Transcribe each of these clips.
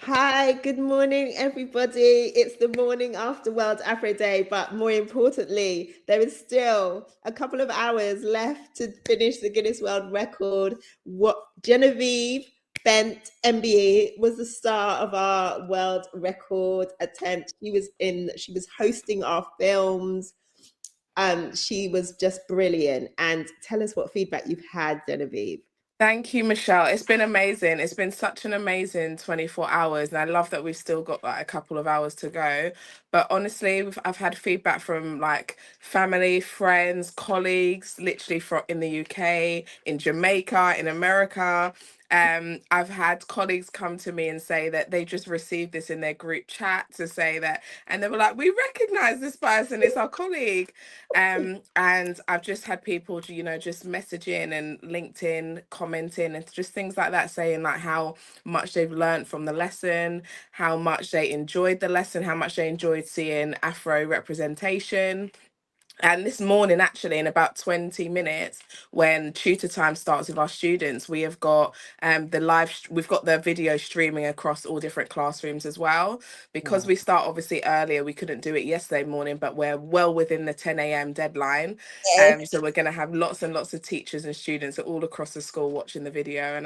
Hi, good morning, everybody. It's the morning after World Afro Day, but more importantly, there is still a couple of hours left to finish the Guinness World Record. What Genevieve Bent, MBE, was the star of our world record attempt. She was hosting our films. She was just brilliant. And tell us what feedback you've had, Genevieve. Thank you, Michelle. It's been amazing. It's been such an amazing 24 hours, and I love that we've still got like a couple of hours to go. But honestly, I've had feedback from like family, friends, colleagues, literally from in the UK, in Jamaica, in America. I've had colleagues come to me and say that they just received this in their group chat to say that, and they were like, "We recognize this person; it's our colleague." And I've just had people, just messaging and LinkedIn commenting and just things like that, saying like how much they've learned from the lesson, how much they enjoyed the lesson, how much they enjoyed seeing Afro representation. And this morning, actually, in about 20 minutes, when tutor time starts with our students, we have got we've got the video streaming across all different classrooms as well. Because Wow. we start obviously earlier, we couldn't do it yesterday morning, but we're well within the 10 a.m. deadline. So we're going to have lots and lots of teachers and students all across the school watching the video. And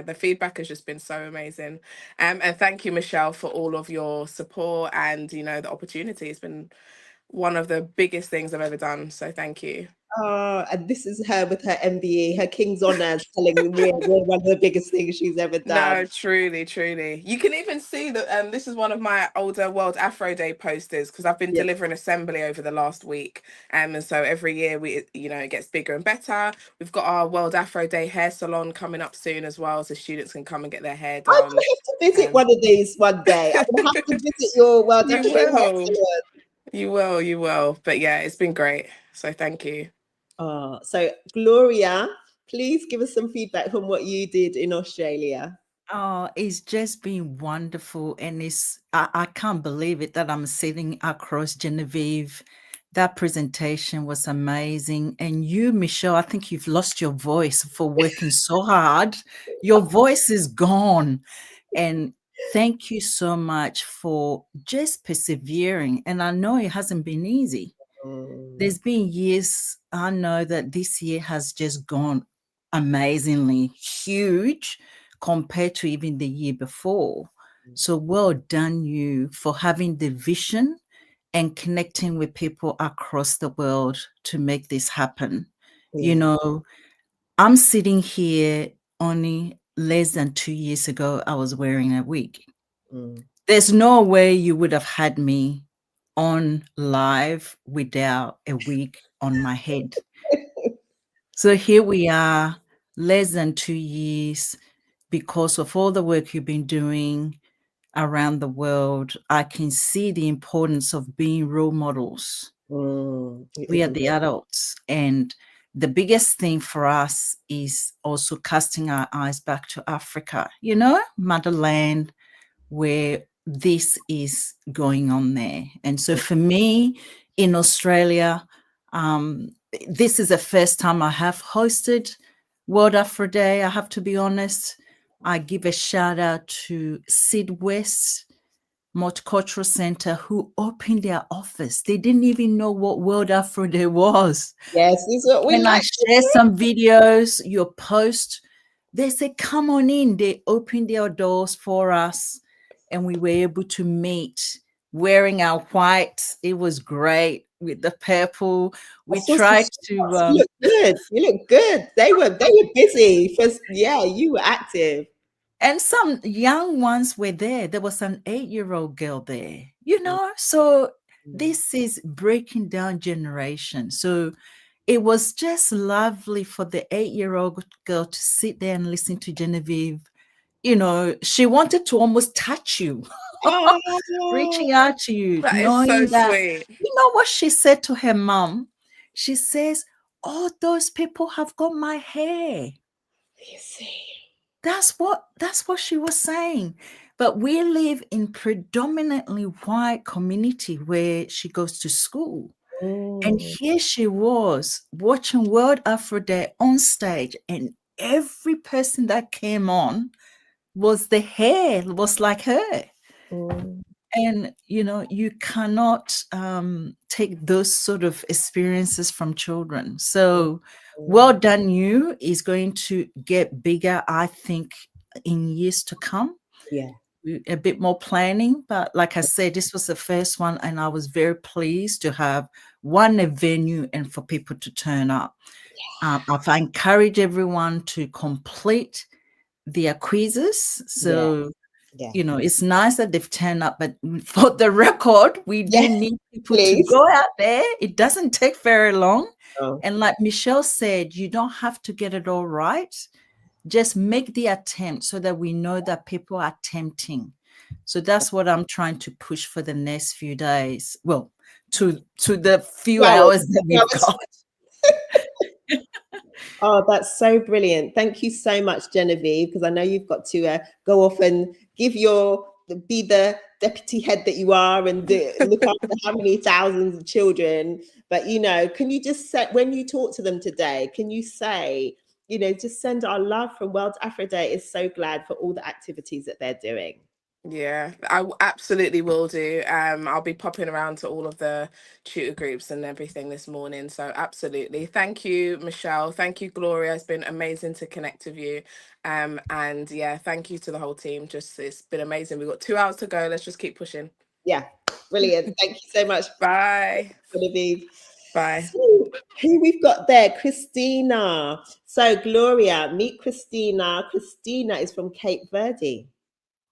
the feedback has just been so amazing. And thank you, Michelle, for all of your support and, the opportunity. It's been one of the biggest things I've ever done. So thank you. Oh, and this is her with her MBA, her King's Honors, telling me we're one of the biggest things she's ever done. No, truly, truly. You can even see that this is one of my older World Afro Day posters because I've been Yeah. delivering assembly over the last week. And so every year it gets bigger and better. We've got our World Afro Day hair salon coming up soon as well, so students can come and get their hair I'm done. gonna have to visit Um, one of these one day. I'm gonna have to visit your World you Afro Day will, Hair you will. But yeah, it's been great. So thank you. Salon. So Gloria, please give us some feedback from what you did in Australia. Oh, it's just been wonderful. And I can't believe it that I'm sitting across Genevieve. That presentation was amazing. And you, Michelle, I think you've lost your voice for working so hard. Your voice is gone. And thank you so much for just persevering. And I know it hasn't been easy. Mm, There's been years, I know that this year has just gone amazingly huge compared to even the year before. So well done you for having the vision and connecting with people across the world to make this happen. You yeah. know, I'm sitting here only less than 2 years ago, I was wearing a wig. Mm. There's no way you would have had me on live without a wig on my head. So here we are, less than 2 years, because of all the work you've been doing around the world. I can see the importance of being role models. It We is are the adults. And the biggest thing for us is also casting our eyes back to Africa, motherland, where this is going on there. And so for me in Australia, this is the first time I have hosted World Afro Day. I have to be honest. I give a shout out to Sid West Multicultural Center who opened their office. They didn't even know what World Afro Day was. Yes, this is what we When I like. share some videos, your post, they say, come on in. They opened their doors for us and we were able to meet wearing our white. It was great with the purple. I We saw some tried shots. to, You look good. You look good. They were busy. First, yeah, you were active. and some young ones were there. There was an 8-year-old girl there, So Mm. this is breaking down generation. So it was just lovely for the 8-year-old girl to sit there and listen to Genevieve. She wanted to almost touch you, Oh, reaching out to you, That is so knowing that, sweet. you know what she said to her mom? She says, all those people have got my hair. you see. That's what she was saying. But we live in predominantly white community where she goes to school. And Mm. here she was watching World Afro Day on stage, and every person that came on was the hair was like her. Mm. And you cannot take those sort of experiences from children. So well done, you is going to get bigger, I think, in years to come. Yeah. A bit more planning, but like I said, this was the first one, and I was very pleased to have one a venue and for people to turn up. I've encouraged everyone to complete their quizzes. So Yeah. it's nice that they've turned up, but for the record, we do Yes, need people please. to go out there. It doesn't take very long. Oh. And like Michelle said, you don't have to get it all right. Just make the attempt so that we know that people are attempting. So that's what I'm trying to push for the next few days. Well, to the few hours that we've got. Oh, that's so brilliant. Thank you so much, Genevieve, because I know you've got to go off and be the deputy head that you are and look after how many thousands of children. But, can you just say, when you talk to them today, can you say, just send our love from World Afro Day is so glad for all the activities that they're doing. Yeah, I absolutely will do. I'll be popping around to all of the tutor groups and everything this morning. So absolutely. Thank you, Michelle. Thank you, Gloria. It's been amazing to connect with you. And yeah, thank you to the whole team. It's been amazing. We've got 2 hours to go. Let's just keep pushing. Yeah, brilliant. Thank you so much. Bye. Genevieve. Bye. So, who we've got there? Christina. So, Gloria, meet Christina. Christina is from Cape Verde.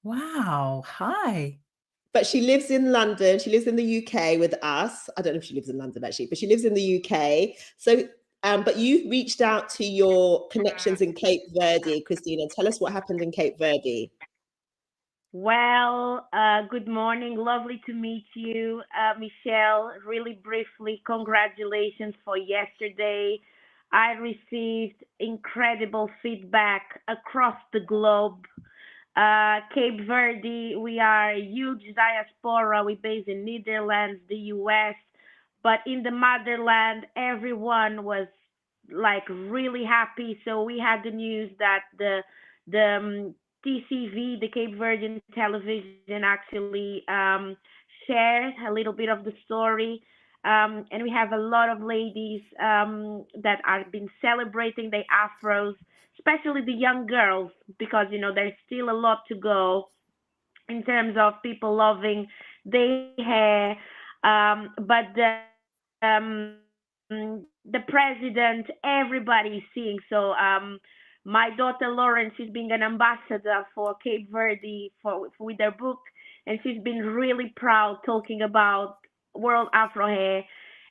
Wow. Hi. But she lives in London. She lives in the UK with us. I don't know if she lives in London, actually, but she lives in the UK. So, but you reached out to your connections in Cape Verde, Christina. Tell us what happened in Cape Verde. Well, good morning. Lovely to meet you, Michelle. Really briefly, congratulations for yesterday. I received incredible feedback across the globe. Cape Verde, we are a huge diaspora. We're based in Netherlands, the US, but in the motherland, everyone was like really happy. So we had the news that the TCV, the Cape Verdean television, actually shared a little bit of the story. And we have a lot of ladies that are been celebrating the afros, especially the young girls, because there's still a lot to go in terms of people loving their hair. But the president, everybody is seeing. So my daughter Lauren, she's being an ambassador for Cape Verde with their book, and she's been really proud talking about World Afro Hair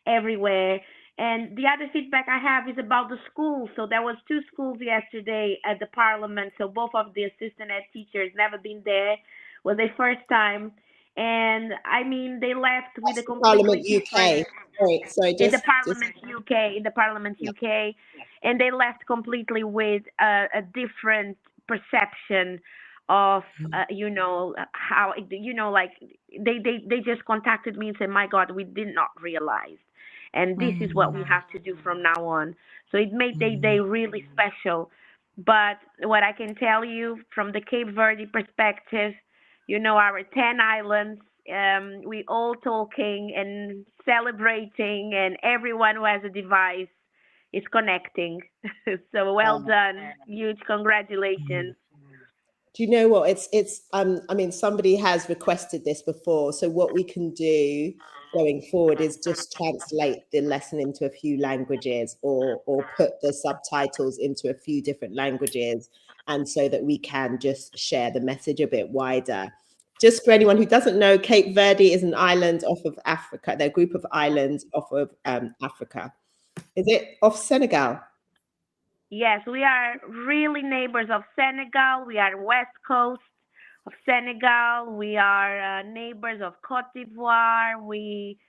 everywhere. And the other feedback I have is about the schools. So there was 2 schools yesterday at the parliament. So both of the assistant head teachers never been there. Was their first time. And I mean, they left with a completely Parliament UK. Sorry, in the Parliament UK, in the Parliament UK, and they left completely with a different perception of how like they just contacted me and said, my God, we did not realize, and this is what we have to do from now on. So it made their day really special. But what I can tell you from the Cape Verde perspective, our 10 islands, we all talking and celebrating, and everyone who has a device is connecting. So well done. Huge congratulations. Do you know what? It's I mean, somebody has requested this before. So what we can do going forward is just translate the lesson into a few languages or put the subtitles into a few different languages, and so that we can just share the message a bit wider. Just for anyone who doesn't know, Cape Verde is an island off of Africa. They're a group of islands off of Africa. Is it off Senegal? Yes, we are really neighbors of Senegal. We are west coast of Senegal. We are neighbors of Cote d'Ivoire. We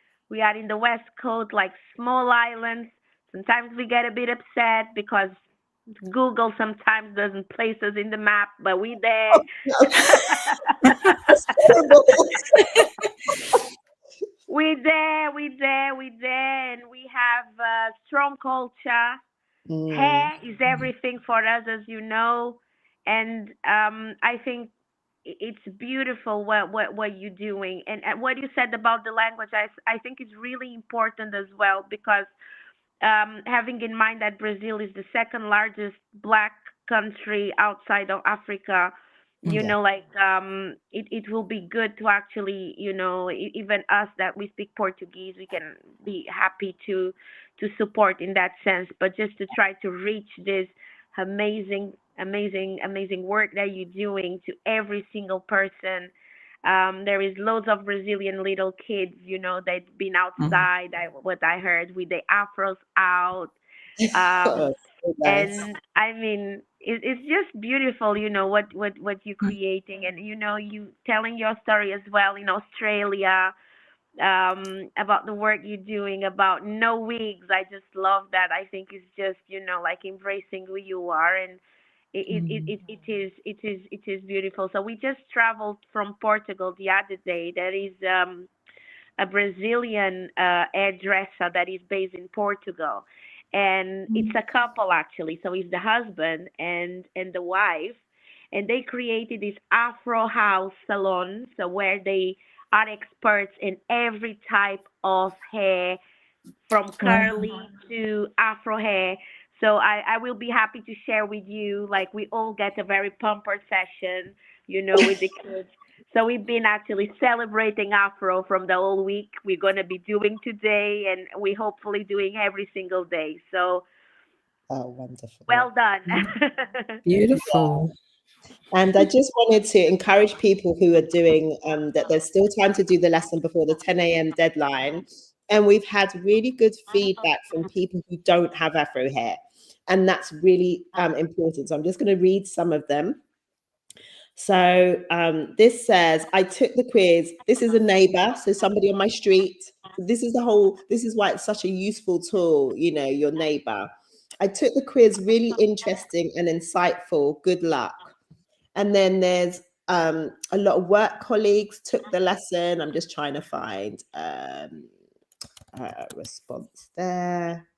are in the west coast, like small islands. Sometimes we get a bit upset because Google sometimes doesn't place us in the map, but we there. we there, and we have strong culture. Hair is everything for us, as you know, And I think it's beautiful what you're doing. And what you said about the language, I think is really important as well, because having in mind that Brazil is the second largest black country outside of Africa, you Yeah. know, like it will be good to actually, you know, even us that we speak Portuguese, we can be happy to support in that sense. But just to try to reach this amazing work that you're doing to every single person. There is loads of Brazilian little kids, you know, they've been outside. What I heard with the afros out, um, Oh, so nice. and I mean, it's just beautiful, you know, what you're creating, and you know, you telling your story as well in Australia, about the work you're doing, about no wigs. I just love that. I think it's just, you know, like embracing who you are, and it is beautiful. So we just traveled from Portugal the other day. That is a Brazilian hairdresser that is based in Portugal, and it's a couple actually. So it's the husband and the wife, and they created this Afro house salon. So where they are experts in every type of hair, from curly to Afro hair. So I will be happy to share with you. Like we all get a very pampered session, you know, with the kids. So we've been actually celebrating Afro from the whole week. We're gonna be doing today, and we hopefully doing every single day. So Oh, wonderful. well done. Beautiful. And I just wanted to encourage people who are doing that there's still time to do the lesson before the 10 a.m. deadline. And we've had really good feedback from people who don't have Afro hair. And that's really important. So I'm just going to read some of them. So this says, I took the quiz. This is a neighbor, so somebody on my street. This is why it's such a useful tool, you know, your neighbor. I took the quiz, really interesting and insightful. Good luck. And then there's a lot of work colleagues took the lesson. I'm just trying to find a response there.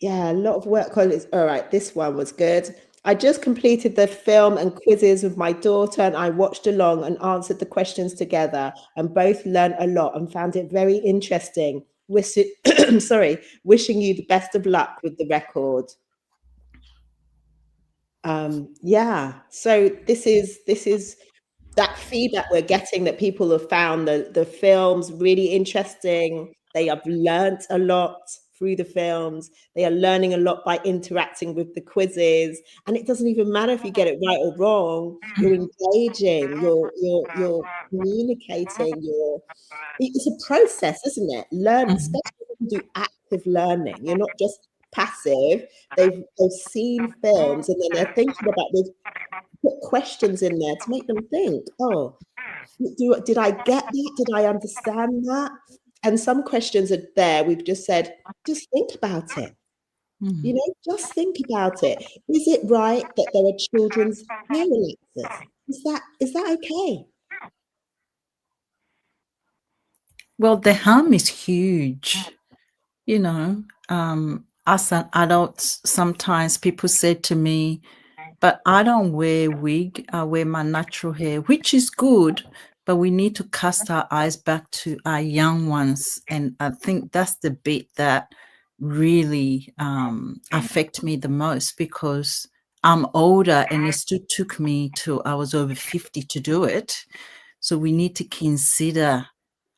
Yeah, a lot of work colleagues. All right, this one was good. I just completed the film and quizzes with my daughter, and I watched along and answered the questions together, and both learned a lot and found it very interesting. Sorry, wishing you the best of luck with the record. Yeah, so this is that feedback we're getting, that people have found the films really interesting. They have learnt a lot through the films. They are learning a lot by interacting with the quizzes, and it doesn't even matter if you get it right or wrong. You're engaging, you're communicating, it's a process, isn't it? Especially when you do active learning. You're not just passive. They've seen films, and then they're thinking about, they've put questions in there to make them think, oh, did I get that? Did I understand that? And some questions are there. We've just said, just think about it. You know, just think about it. Is it right that there are children's hair relaxers? Is that okay? Well, the harm is huge. You know, as an adult, sometimes people say to me, but I don't wear wig, I wear my natural hair, which is good, but we need to cast our eyes back to our young ones. And I think that's the bit that really affect me the most, because I'm older and it still took me till I was over 50 to do it. So we need to consider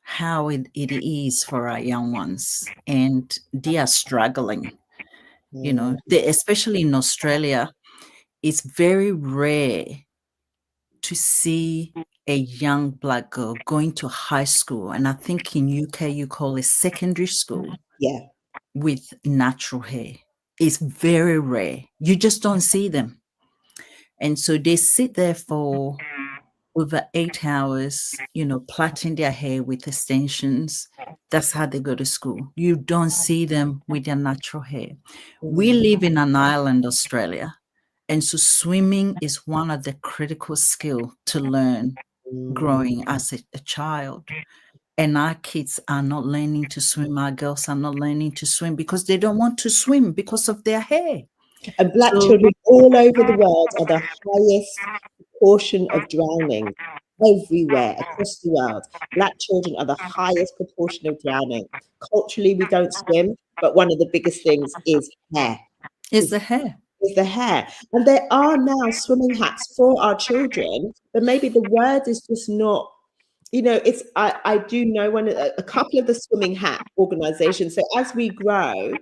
how it is for our young ones, and they are struggling. You know, especially in Australia, it's very rare to see a young black girl going to high school, and I think in UK you call it secondary school, Yeah. with natural hair. It's very rare. You just don't see them. And so they sit there for over 8 hours, you know, plaiting their hair with extensions. That's how they go to school. You don't see them with their natural hair. We live in an island, Australia. And so swimming is one of the critical skills to learn growing as a child. and our kids are not learning to swim. Our girls are not learning to swim because they don't want to swim because of their hair. And Black So- children all over the world are the highest proportion of drowning everywhere across the world. Black children are the highest proportion of drowning. Culturally, we don't swim, but one of the biggest things is hair. It's the hair. Is the hair. And there are now swimming hats for our children, but maybe the word is just not, you know, it's I do know a couple of the swimming hat organizations. So as we grow,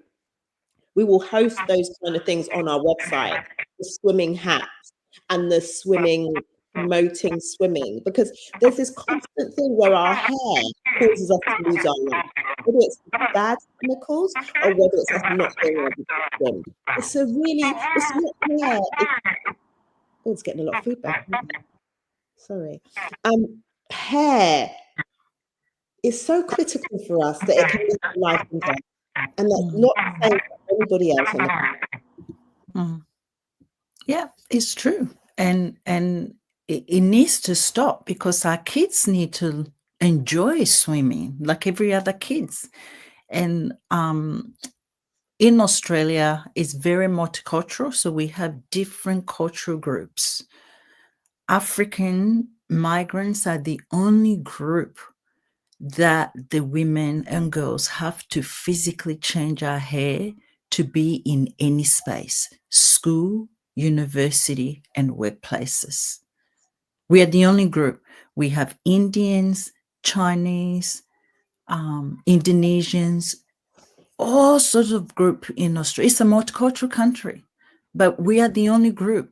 we will host those kind of things on our website, the swimming hats and the swimming, promoting swimming, because there's this constant thing where our hair causes us to lose our life, whether it's bad chemicals or whether it's us not being able to swim. It's a really, it's not hair. It's getting a lot of feedback. Sorry. Hair is so critical for us that it can lead to life and death. And that's not the same for anybody else on the planet. Yeah, it's true. And it needs to stop because our kids need to enjoy swimming like every other kids. And in Australia, it's very multicultural. So we have different cultural groups. African migrants are the only group that the women and girls have to physically change our hair to be in any space, school, university, and workplaces. We are the only group. We have Indians, Chinese, Indonesians, all sorts of group in Australia. It's a multicultural country, but we are the only group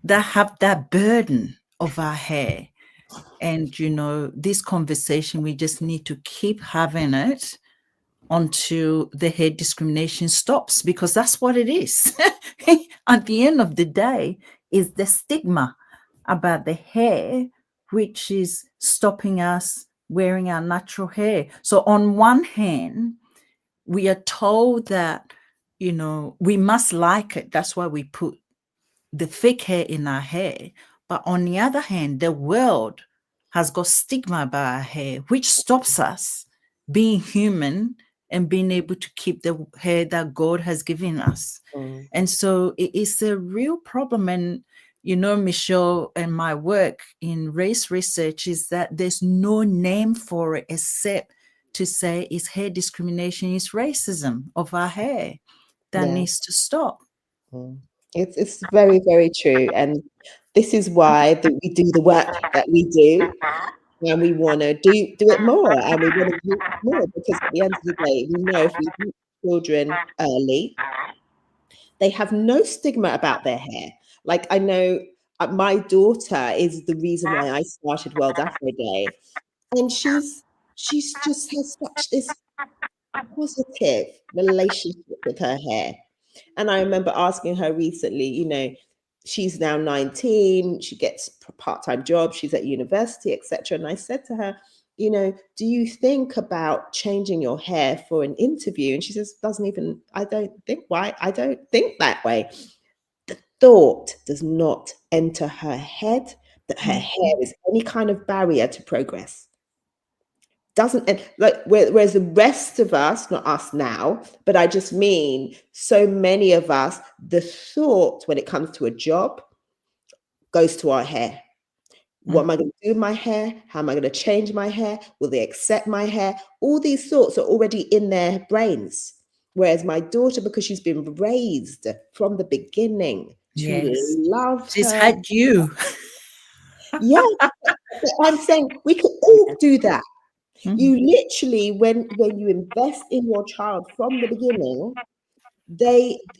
that have that burden of our hair. And, you know, this conversation, we just need to keep having it until the hair discrimination stops, because that's what it is. At the end of the day, is the stigma about the hair, which is stopping us wearing our natural hair. So on one hand, we are told that, you know, we must like it. That's why we put the fake hair in our hair. But on the other hand, the world has got stigma about our hair, which stops us being human and being able to keep the hair that God has given us. And so it is a real problem. And, you know, Michelle, and my work in race research is that there's no name for it except to say it's hair discrimination, it's racism of our hair that needs to stop. It's very, very true. And this is why we do the work that we do. And we want to do it more, and we want to do it more, because at the end of the day, we know if we reach children early, they have no stigma about their hair. Like, I know my daughter is the reason why I started World Afro Day, and she's just has such this positive relationship with her hair. And I remember asking her recently, you know, she's now 19, she gets a part-time job, she's at university, etc. And I said to her, you know, do you think about changing your hair for an interview? And she says, I don't think that way. The thought does not enter her head that her hair is any kind of barrier to progress. Doesn't, like, whereas the rest of us, not us now, but I just mean so many of us, the thought when it comes to a job goes to our hair. What am I going to do with my hair? How am I going to change my hair? Will they accept my hair? All these thoughts are already in their brains. Whereas my daughter, because she's been raised from the beginning to love She's her. had you. Yeah, I'm saying we could all do that. You literally, when you invest in your child from the beginning,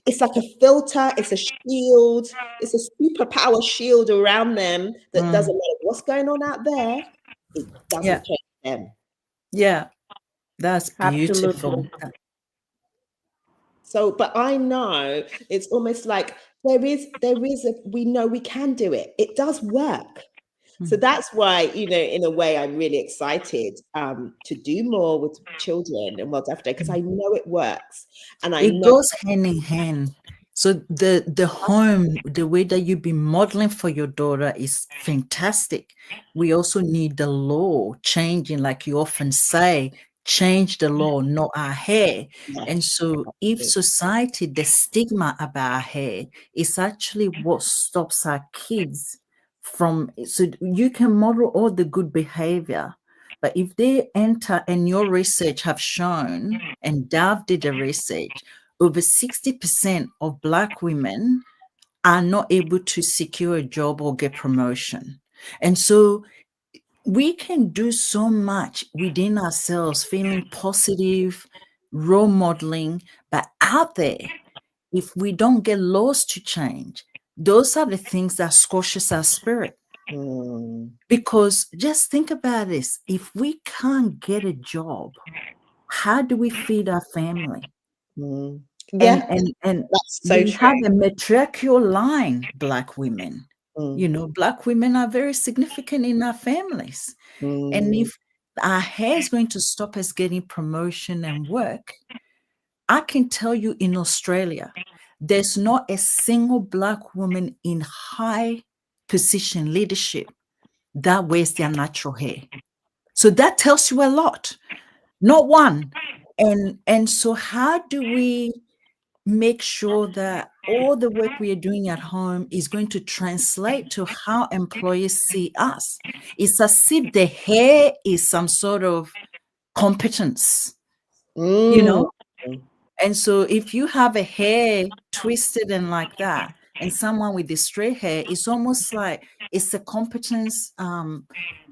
it's like a filter, it's a shield, it's a superpower shield around them that doesn't matter what's going on out there, it doesn't change them. Yeah, that's beautiful. Absolutely. So, but I know it's almost like we know we can do it. It does work. So that's why, you know, in a way, I'm really excited to do more with children and World Afro Day, because I know it works. And I It know goes hand in hand. So the home, the way that you've been modeling for your daughter is fantastic. We also need the law changing, like you often say, change the law, not our hair. And so if society, the stigma about our hair is actually what stops our kids from, so you can model all the good behavior, but if they enter, and your research have shown, and Dav did the research, over 60% of Black women are not able to secure a job or get promotion. And so we can do so much within ourselves, feeling positive, role modeling, but out there, if we don't get laws to change, those are the things that squashes our spirit. Because just think about this, if we can't get a job, how do we feed our family? Yeah, And that's so we true. have a matriarchal line, Black women. You know, Black women are very significant in our families. And if our hair is going to stop us getting promotion and work, I can tell you in Australia, there's not a single Black woman in high position leadership that wears their natural hair. So that tells you a lot. Not one. And so how do we make sure that all the work we are doing at home is going to translate to how employers see us? It's as if the hair is some sort of competence, you know? And so if you have a hair twisted and like that, and someone with the straight hair, it's almost like it's a competence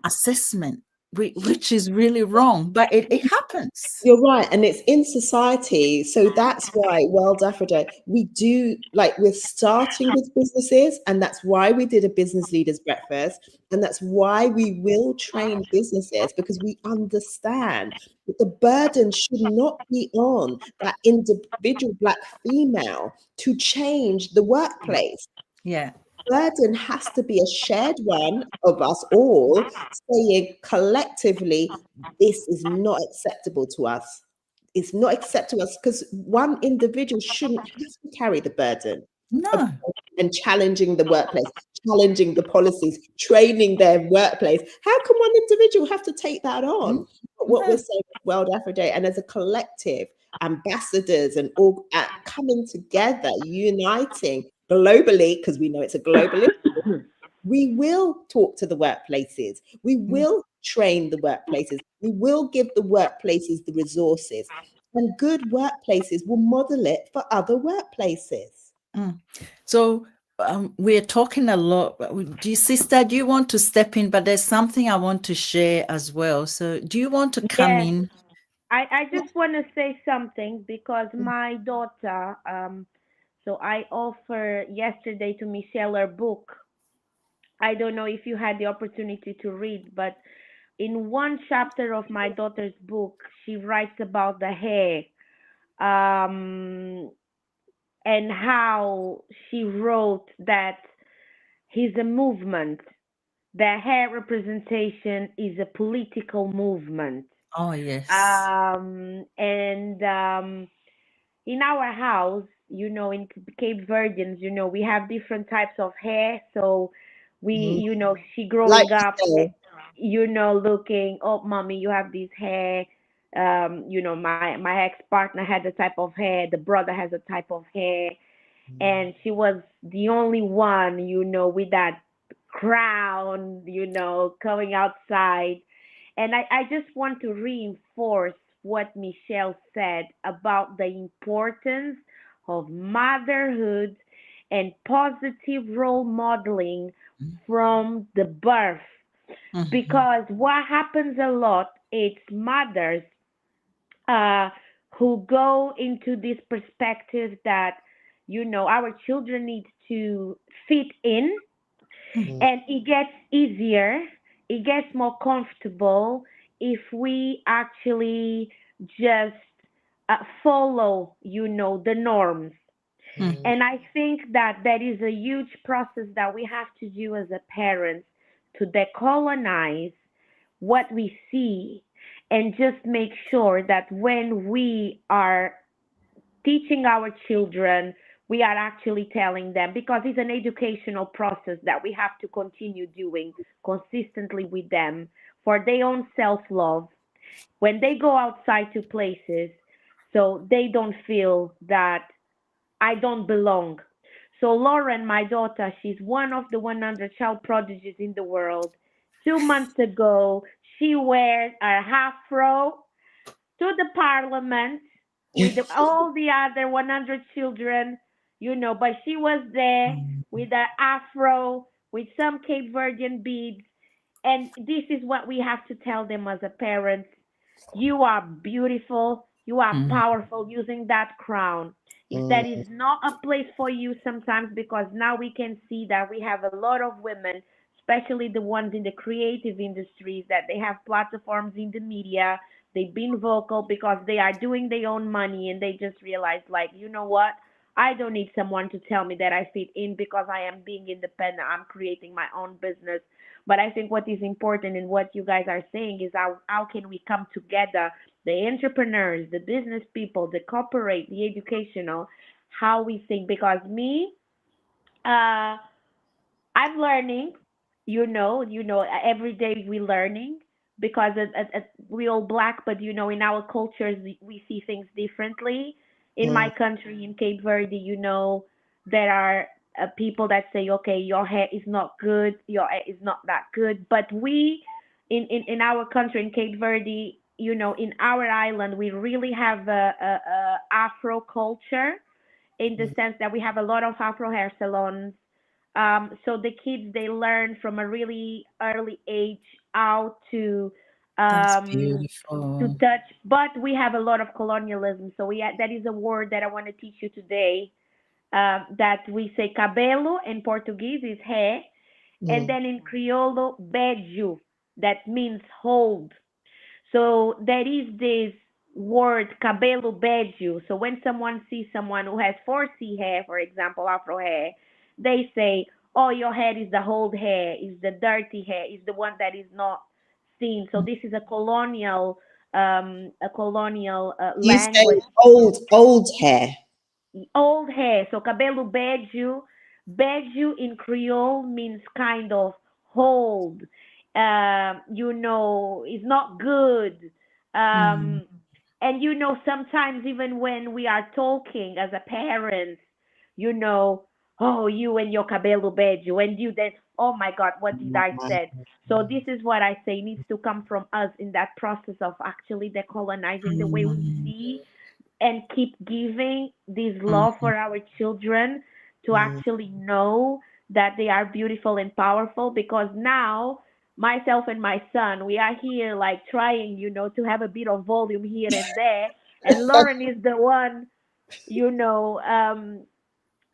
assessment, which is really wrong, but it happens. You're right, and it's in society. So that's why World Afro Day, we do, like, we're starting with businesses, and that's why we did a business leaders breakfast, and that's why we will train businesses, because we understand that the burden should not be on that individual Black female to change the workplace. Yeah. Burden has to be a shared one of us all, saying collectively, this is not acceptable to us. It's not acceptable to us, because one individual shouldn't have to carry the burden of No. and challenging the workplace, challenging the policies, training their workplace. How can one individual have to take that on? But what we're saying with World Afro Day, and as a collective, ambassadors and all coming together, uniting globally, because we know it's a global issue, we will talk to the workplaces. We will train the workplaces. We will give the workplaces the resources. And good workplaces will model it for other workplaces. So we're talking a lot. Sister, do you want to step in? But there's something I want to share as well. So do you want to come Yes. in? I just want to say something because my daughter, so I offered yesterday to Michelle her book. I don't know if you had the opportunity to read, but in one chapter of my daughter's book, she writes about the hair, um, and how she wrote that he's a movement. The hair representation is a political movement. Oh, yes. And in our house, in Cape Verdeans, we have different types of hair. So we, she Like growing up, Michelle. looking, oh, mommy, you have this hair. My ex partner had a type of hair. The brother has a type of hair, and she was the only one, with that crown, coming outside. And I just want to reinforce what Michelle said about the importance of motherhood and positive role modeling from the birth. Because what happens a lot, it's mothers who go into this perspective that, our children need to fit in, and it gets easier, it gets more comfortable if we actually just follow, the norms. And I think that that is a huge process that we have to do as a parent to decolonize what we see, and just make sure that when we are teaching our children, we are actually telling them, because it's an educational process that we have to continue doing consistently with them for their own self love when they go outside to places, so they don't feel that I don't belong. So Lauren, my daughter, she's one of the 100 child prodigies in the world. 2 months ago, she wears a afro to the parliament with all the other 100 children, but she was there with an afro, with some Cape Verdean beads. And this is what we have to tell them as a parent. You are beautiful. You are powerful using that crown. If that is not a place for you sometimes, because now we can see that we have a lot of women, especially the ones in the creative industries, that they have platforms in the media. They've been vocal because they are doing their own money, and they just realize, like, you know what? I don't need someone to tell me that I fit in because I am being independent. I'm creating my own business. But I think what is important and what you guys are saying is how can we come together, the entrepreneurs, the business people, the corporate, the educational, how we think. Because me, uh, I'm learning, every day we're learning because we all black, but in our cultures we see things differently. In my country, in Cape Verde, there are people that say, okay, your hair is not good, your hair is not that good. But we, in our country, in Cape Verde, in our island, we really have a Afro culture in the sense that we have a lot of Afro hair salons. So the kids, they learn from a really early age how That's to beautiful. touch. But we have a lot of colonialism. So that is a word that I want to teach you today. That we say cabelo in Portuguese is hair, and then in Criollo, beijo, that means hold. So there is this word cabelo beijo. So when someone sees someone who has 4C hair, for example, Afro hair, they say, "Oh, your hair is the old hair, is the dirty hair, is the one that is not seen." So this is a colonial You say language. old hair. Old hair. So cabelo beijo. Beijo in Creole means kind of old. Is not good. Mm. Um, and sometimes even when we are talking as a parent, you know, oh, you and your cabelo beijo, and you then, oh my God, what did I said? So this is what I say needs to come from us in that process of actually decolonizing the way we Mm. see and keep giving this love Mm. for our children to actually know that they are beautiful and powerful. Because now myself and my son, we are here like trying to have a bit of volume here and there, and Lauren is the one you know um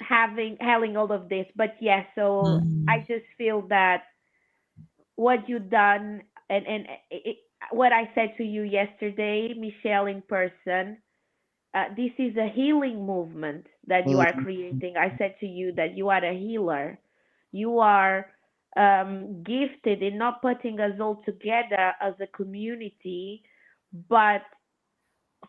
having all of this. But yes, so I Mm. just feel that what you done, and what I said to you yesterday, Michelle, in person, this is a healing movement that you are creating. I said to you that you are a healer. You are gifted in not putting us all together as a community, but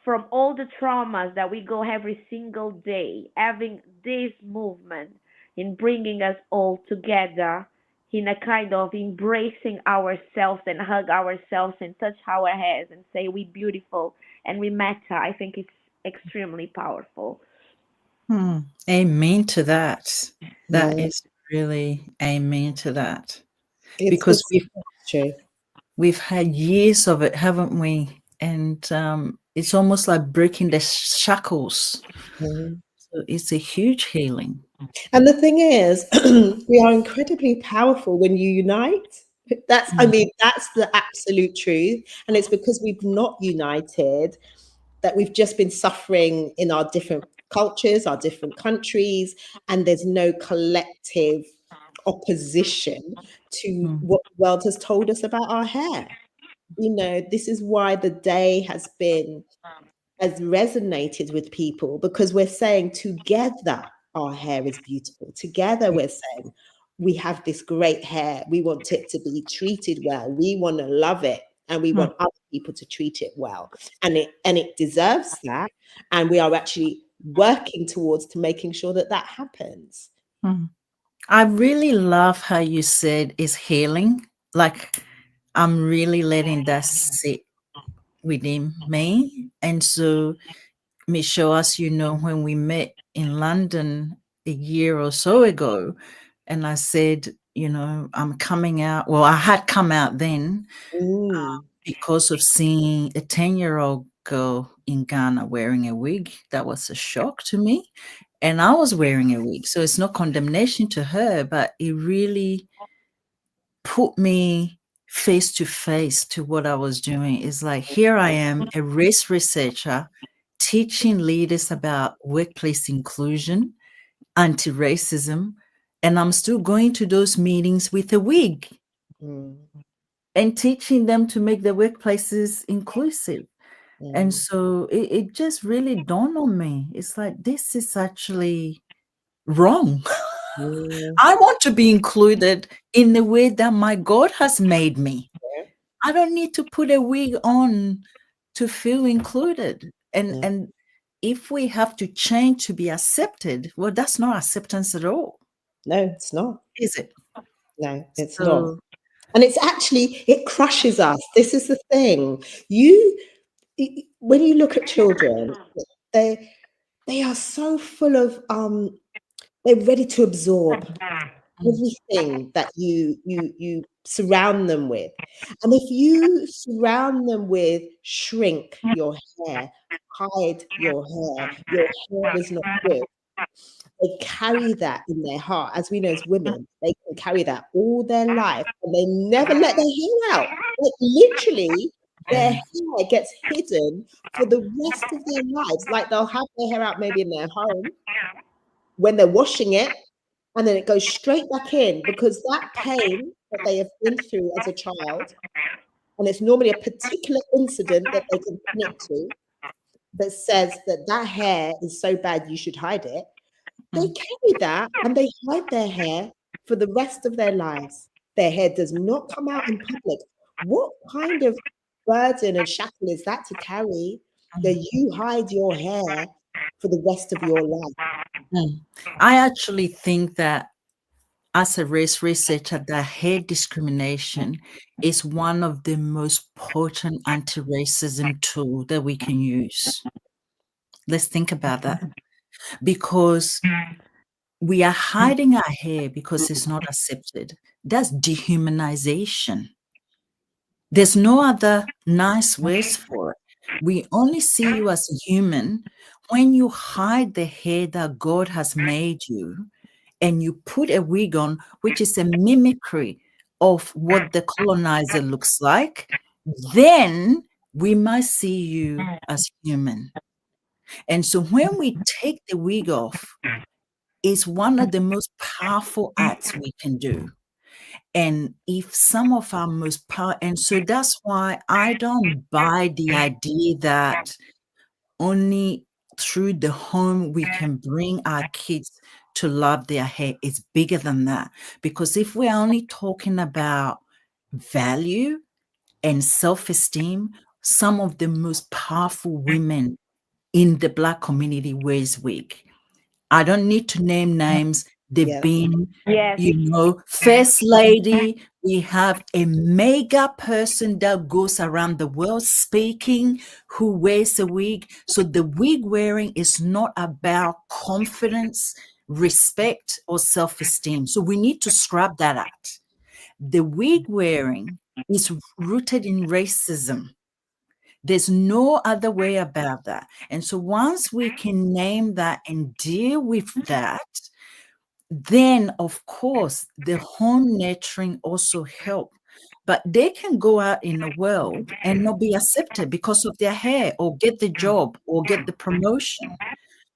from all the traumas that we go every single day, having this movement in bringing us all together in a kind of embracing ourselves and hug ourselves and touch our heads and say we beautiful and we matter. I think it's extremely powerful. Hmm. Amen to that. That Yeah, is really amen to that. it's Because it's true. we've had years of it, haven't we? And it's almost like breaking the shackles. So it's a huge healing. And the thing is, we are incredibly powerful when you unite. I Mm. mean, that's the absolute truth. And it's because we've not united that we've just been suffering in our different cultures, our different countries, and there's no collective opposition to Mm. what the world has told us about our hair. This is why the day has resonated with people, because we're saying together our hair is beautiful. Together we're saying we have this great hair. We want it to be treated well. We want to love it, and we Mm. want other people to treat it well. And it deserves that. And we are actually working towards to making sure that that happens. I really love how you said it's healing. Like, I'm really letting that sit within me. And so, Michelle, as you know, when we met in London a year or so ago, and I said, I'm coming out. Well, I had come out then because of seeing a 10-year-old girl in Ghana wearing a wig. That was a shock to me. And I was wearing a wig. So it's no condemnation to her, but it really put me face to face to what I was doing. It's like, here I am, a race researcher, teaching leaders about workplace inclusion, anti-racism, and I'm still going to those meetings with a wig and teaching them to make their workplaces inclusive. And so it just really dawned on me. It's like, this is actually wrong. I want to be included in the way that my God has made me. I don't need to put a wig on to feel included. And if we have to change to be accepted, well, that's not acceptance at all. No, it's not. Is it? No, it's not. And it's actually, it crushes us. This is the thing. When you look at children, they are so full of they're ready to absorb everything that you surround them with. And if you surround them with shrink your hair, hide your hair is not good, they carry that in their heart. As we know, as women, they can carry that all their life and they never let their hair out. Like, literally, their hair gets hidden for the rest of their lives. Like, they'll have their hair out maybe in their home when they're washing it, and then it goes straight back in because that pain that they have been through as a child, and it's normally a particular incident that they can connect to that says that hair is so bad you should hide it. They carry that and they hide their hair for the rest of their lives. Their hair does not come out in public. What kind of burden and shackle is that to carry, that you hide your hair for the rest of your life? I actually think that as a race researcher, that hair discrimination is one of the most potent anti-racism tool that we can use. Let's think about that. Because we are hiding our hair because it's not accepted. That's dehumanization. There's no other nice words for it. We only see you as a human when you hide the hair that God has made you and you put a wig on, which is a mimicry of what the colonizer looks like. Then we might see you as human. And so when we take the wig off, it's one of the most powerful acts we can do. And if some of our most power, and so that's why I don't buy the idea that only through the home we can bring our kids to love their hair. It's bigger than that. Because if we're only talking about value and self-esteem, some of the most powerful women in the Black community wears wig. I don't need to name names. They've been, first lady. We have a mega person that goes around the world speaking who wears a wig. So the wig wearing is not about confidence, respect, or self-esteem. So we need to scrap that out. The wig wearing is rooted in racism. There's no other way about that. And so once we can name that and deal with that, then of course the home nurturing also help. But they can go out in the world and not be accepted because of their hair or get the job or get the promotion.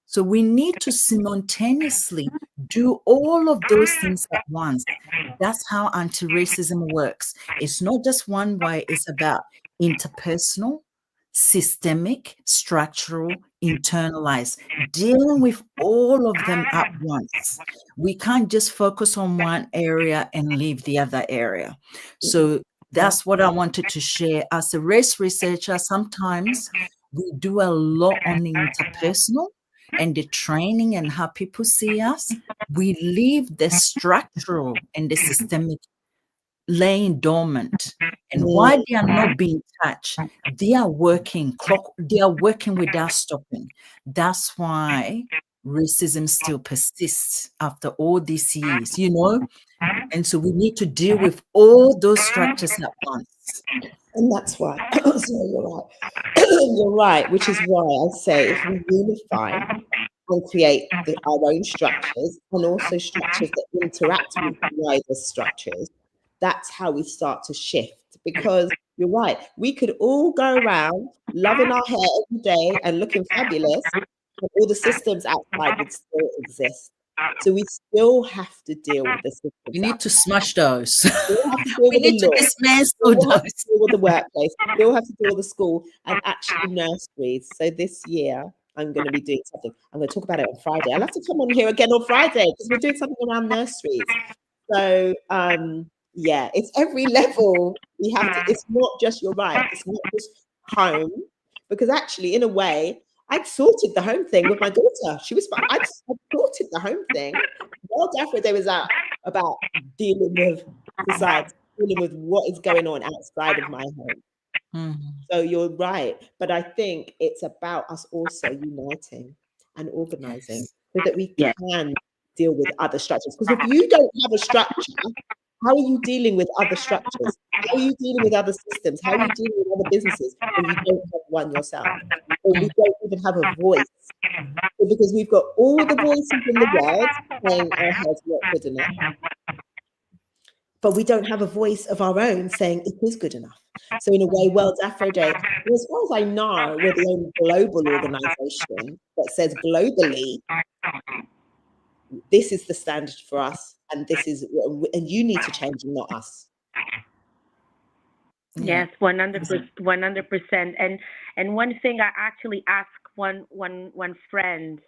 So we need to simultaneously do all of those things at once. That's how anti-racism works. It's not just one way, it's about interpersonal, systemic, structural, internalized, dealing with all of them at once. We can't just focus on one area and leave the other area. So that's what I wanted to share. As a race researcher, sometimes we do a lot on the interpersonal, and the training and how people see us, we leave the structural and the systemic laying dormant. And why they are not being touched, they are working without stopping. That's why racism still persists after all these years, and so we need to deal with all those structures at once. And that's why, so you're right. You're right, which is why I say if we unify and create our own structures and also structures that interact with wider structures, that's how we start to shift. Because you're right, we could all go around loving our hair every day and looking fabulous, but all the systems outside would still exist. So we still have to deal with the systems. We need to smash those. We still have to deal We with the need to law. dismantle We still have those. to deal with the workplace. We still have to deal with the school and actually nurseries. So this year, I'm going to be doing something. I'm going to talk about it on Friday. I'll have to come on here again on Friday because we're doing something around nurseries. So yeah, it's every level. We have to. It's not just, you're right. It's not just home, because actually, in a way, I'd sorted the home thing with my daughter. I'd sorted the home thing. World Afro Day was about dealing with society, dealing with what is going on outside of my home. Mm-hmm. So you're right. But I think it's about us also uniting and organizing so that we can deal with other structures. Because if you don't have a structure, how are you dealing with other structures? How are you dealing with other systems? How are you dealing with other businesses when you don't have one yourself? Or we don't even have a voice? Because we've got all the voices in the world saying our hair's not good enough, but we don't have a voice of our own saying it is good enough. So in a way, World Afro Day, as far as I know, we're the only global organization that says globally, this is the standard for us, and and you need to change, and not us. Yes, 100%. And one thing I actually asked one friend,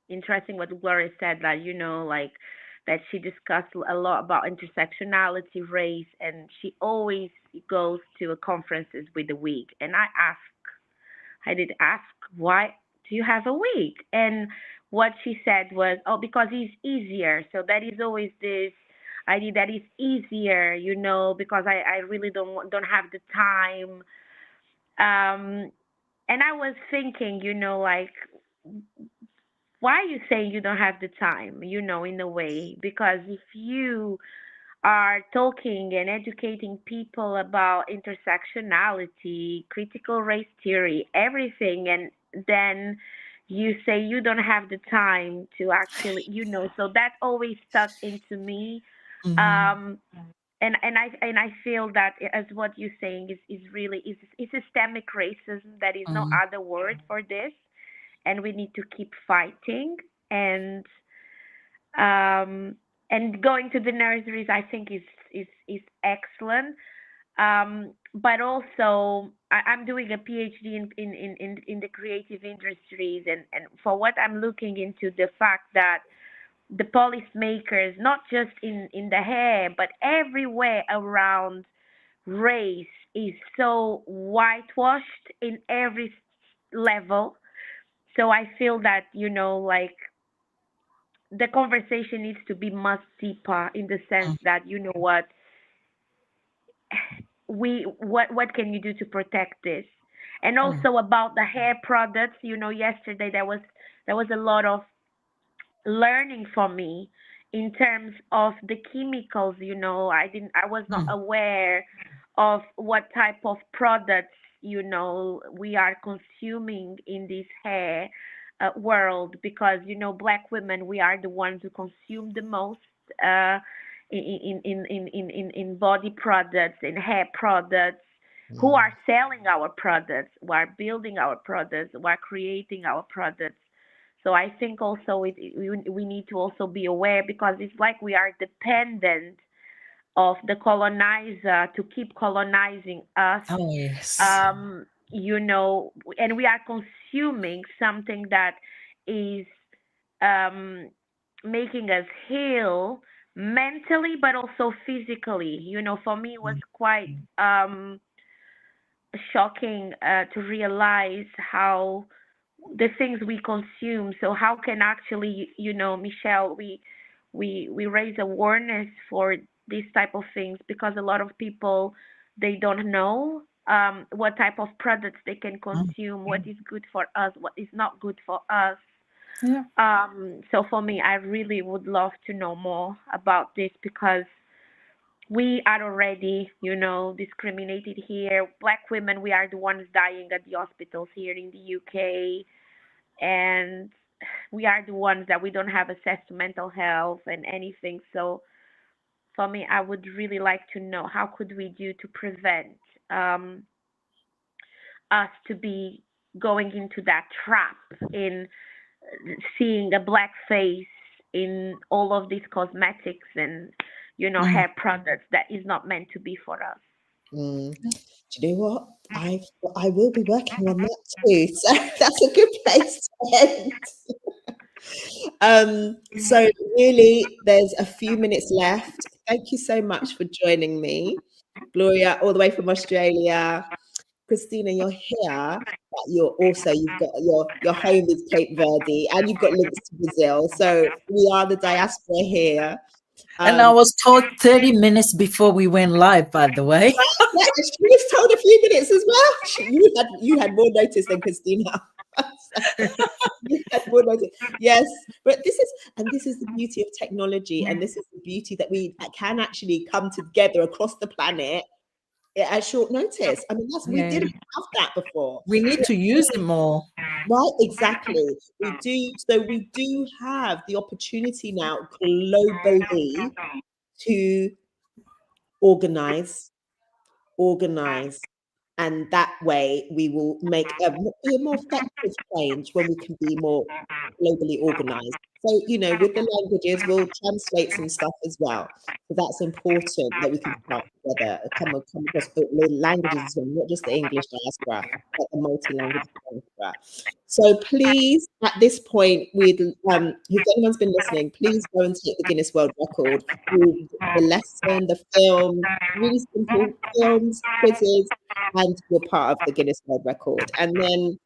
interesting what Gloria said, that like that she discussed a lot about intersectionality, race, and she always goes to conferences with the week. And I did ask, why do you have a week? And what she said was, oh, because it's easier. So that is always this idea that it's easier, because I really don't have the time. And I was thinking, like, why are you saying you don't have the time, in a way? Because if you are talking and educating people about intersectionality, critical race theory, everything, and then you say you don't have the time to actually, so that always stuck into me. Mm-hmm. And I feel that, as what you're saying, is really is systemic racism. That is no other word for this, and we need to keep fighting. And going to the nurseries, I think is excellent. But also, I'm doing a PhD in the creative industries, and for what I'm looking into, the fact that the policymakers, not just in the hair, but everywhere around race, is so whitewashed in every level. So I feel that, like, the conversation needs to be much deeper, in the sense that, what can you do to protect this? And also about the hair products, yesterday there was a lot of learning for me in terms of the chemicals. I was not aware of what type of products, we are consuming in this hair world, because black women, we are the ones who consume the most in body products, in hair products, who are selling our products, who are building our products, who are creating our products. So I think also we need to also be aware, because it's like we are dependent of the colonizer to keep colonizing us. Oh, yes. And we are consuming something that is making us heal mentally, but also physically. For me, it was quite shocking to realize how the things we consume. So how can actually, Michelle, we raise awareness for these type of things, because a lot of people, they don't know what type of products they can consume, what is good for us, what is not good for us. Yeah. So for me, I really would love to know more about this, because we are already, discriminated here. Black women, we are the ones dying at the hospitals here in the UK, and we are the ones that we don't have access to mental health and anything. So for me, I would really like to know, how could we do to prevent um, us to be going into that trap in seeing a black face in all of these cosmetics and hair products that is not meant to be for us. Do you know what? I will be working on that too. So that's a good place to end. So really, there's a few minutes left. Thank you so much for joining me, Gloria, all the way from Australia. Christina, you're here, but you've got your home is Cape Verde, and you've got links to Brazil. So we are the diaspora here. And I was told 30 minutes before we went live, by the way. Yeah, she was told a few minutes as well. You had more notice than Christina. You had more notice. Yes, but this is the beauty of technology, and this is the beauty that we can actually come together across the planet at short notice. I mean, we didn't have that before. We need to use it more. Right, exactly. We do. So we do have the opportunity now globally to organize, and that way we will make a more effective change when we can be more globally organized. So, with the languages, we'll translate some stuff as well. So that's important that we can start together, come across the languages as well, not just the English diaspora, but the multi-language diaspora. So please, at this point, if anyone's been listening, please go and take the Guinness World Record through the lesson, the film, really simple films, quizzes, and you're part of the Guinness World Record. And then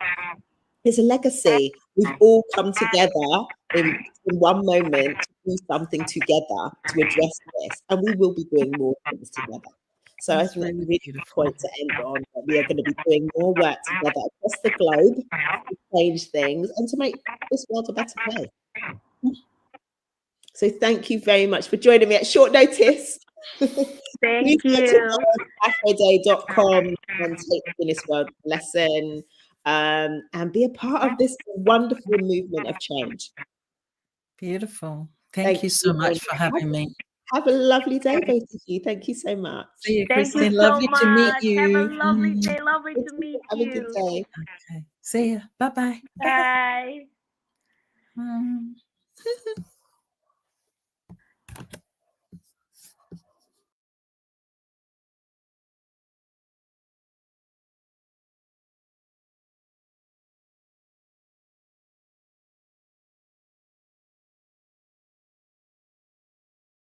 it's a legacy. We've all come together in one moment to do something together to address this, and we will be doing more things together. So I think that's a really good point to end on. That we are going to be doing more work together across the globe to change things and to make this world a better place. So thank you very much for joining me at short notice. Thank you. Afroday.com and take the Guinness World lesson. And be a part of this wonderful movement of change. Beautiful. Thank you so much for having me. Have a lovely day, both of you. Thank you so much. See you, Thank Christine. you so Lovely much. to meet you. Have a lovely day. Lovely to meet Have you. a good day. Okay. See you. Bye-bye. Bye. Bye.